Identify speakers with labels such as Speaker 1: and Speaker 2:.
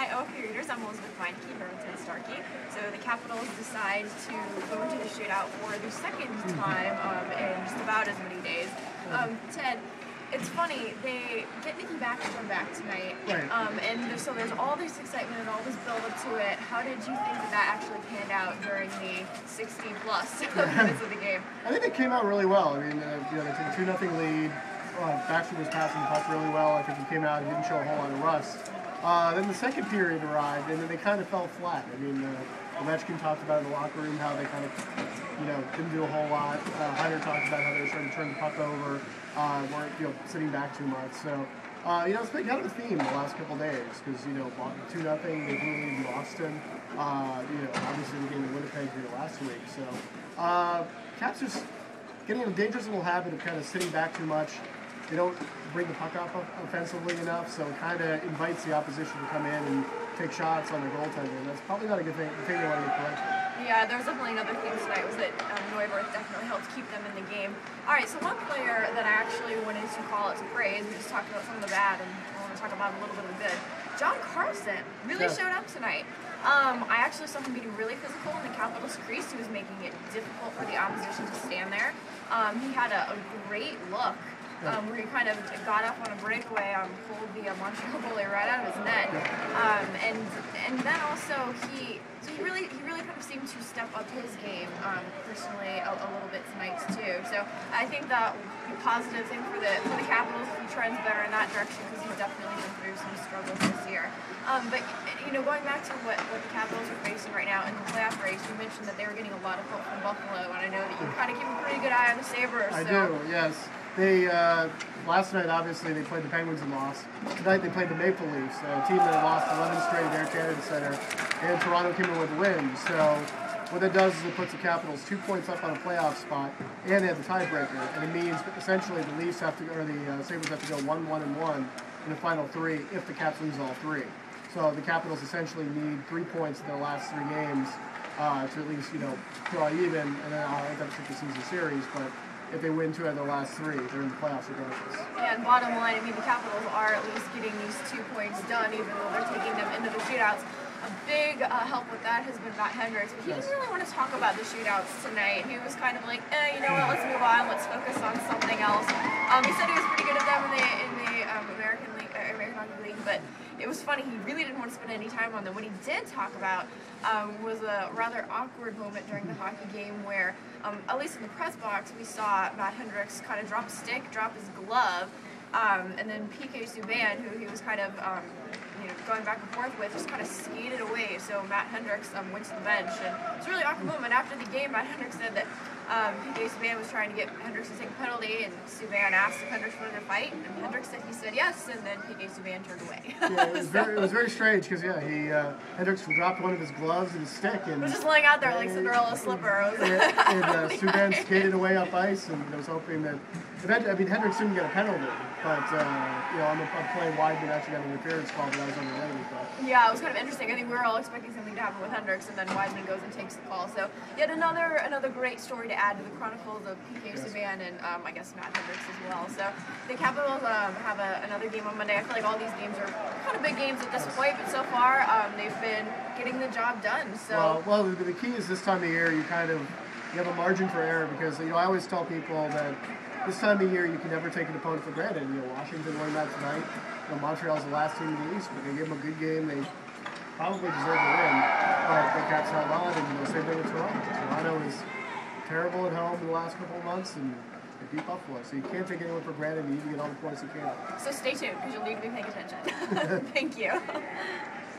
Speaker 1: my OK readers. I'm Elizabeth Meinecke here with Starkey. So the Capitals decide to go into the shootout for the second time in just about as many days. Ted, it's funny, they get Nicky Backstrom back tonight,
Speaker 2: right.
Speaker 1: And so there's all this excitement and all this build-up to it. How did you think that actually panned out during the 60-plus minutes of the game?
Speaker 2: I think it came out really well. I mean, they took a 2-0 lead. Backstrom was passing the puck really well. I think he came out and didn't show a whole lot of rust. Then the second period arrived, and then they kind of fell flat. I mean, Ovechkin talked about in the locker room how they kind of, didn't do a whole lot. Heiner talked about how they were starting to turn the puck over, weren't, sitting back too much. So, it's been kind of a theme the last couple of days because, 2-0, they blew in Boston. Obviously the game in Winnipeg here last week. So, Caps just getting in a dangerous little habit of kind of sitting back too much. They don't bring the puck up offensively enough, so it kind of invites the opposition to come in and take shots on their goaltender. That's probably not a good thing. The thing they want to get corrected.
Speaker 1: Yeah, there was definitely another thing tonight was that Neuwirth definitely helped keep them in the game. All right, so one player that I actually wanted to call it to praise, we just talked about some of the bad, and I want to talk about a little bit of the good. John Carlson really showed up tonight. I actually saw him getting really physical in the Capitals crease. He was making it difficult for the opposition to stand there. He had a great look. Where he kind of got up on a breakaway, pulled the Montreal goalie right out of his net, and then also he really kind of seemed to step up his game personally a little bit tonight too. So I think that will be a positive thing for the Capitals if he trends better in that direction because he's definitely been through some struggles this year. But going back to what the Capitals are facing right now in the playoff race, you mentioned that they were getting a lot of help from Buffalo, and I know that you kind of keep a pretty good eye on the Sabres.
Speaker 2: I do, yes. They last night, obviously, they played the Penguins and lost. Tonight, they played the Maple Leafs, a team that had lost 11 straight at Air Canada Center, and Toronto came in with a win. So what that does is it puts the Capitals 2 points up on a playoff spot, and they have the tiebreaker. And it means essentially the Leafs have to, or the Sabres have to go 1-1-1 in the final three if the Caps lose all three. So the Capitals essentially need 3 points in their last 3 games to at least draw even, and then I'll end up with the season series, but if they win 2 out of their last 3, they're in the playoffs regardless.
Speaker 1: Yeah, and bottom line, the Capitals are at least getting these 2 points done, even though they're taking them into the shootouts. A big help with that has been Matt Hendricks, but he didn't really want to talk about the shootouts tonight. He was kind of like, you know what, let's move on, let's focus on something else. He said he was pretty good at them in the American Hockey League, but it was funny, he really didn't want to spend any time on them. What he did talk about was a rather awkward moment during the hockey game where, at least in the press box, we saw Matt Hendricks kind of drop a stick, drop his glove, and then PK Subban, who he was kind of going back and forth with, just kind of skated away. So Matt Hendricks went to the bench, and it was a really awkward moment. After the game, Matt Hendricks said that PK Subban was trying to get Hendricks to take a penalty, and Subban asked if Hendricks wanted to fight, and Hendricks said he said yes, and then PK Subban turned away.
Speaker 2: Yeah, it was very strange because Hendricks dropped one of his gloves and his stick, and
Speaker 1: it was just laying out there like Cinderella's slipper.
Speaker 2: And Subban skated away up ice, and was hoping that Hendricks didn't get a penalty, but on the play, Weidman actually got an interference call, but that was unrelated.
Speaker 1: Yeah, it was kind of interesting. I think we were all expecting something to happen with Hendricks, and then Weidman goes and takes the call. So yet another great story to add to the chronicles of PK Subban and I guess Matt Hendricks as well. So the Capitals have another game on Monday. I feel like all these games are kind of big games at this point, but so far they've been getting the job done. So
Speaker 2: well, the key is this time of year you have a margin for error because I always tell people that this time of year you can never take an opponent for granted. Washington won that tonight. Montreal's the last team in the East, but they gave them a good game. They probably deserve to win, but the Caps held on, and same thing with Toronto. Toronto is terrible at home in the last couple of months, and they beat Buffalo. So you can't take anyone for granted. You need to get all the points you can.
Speaker 1: So stay tuned because you'll need to be paying attention. Thank you.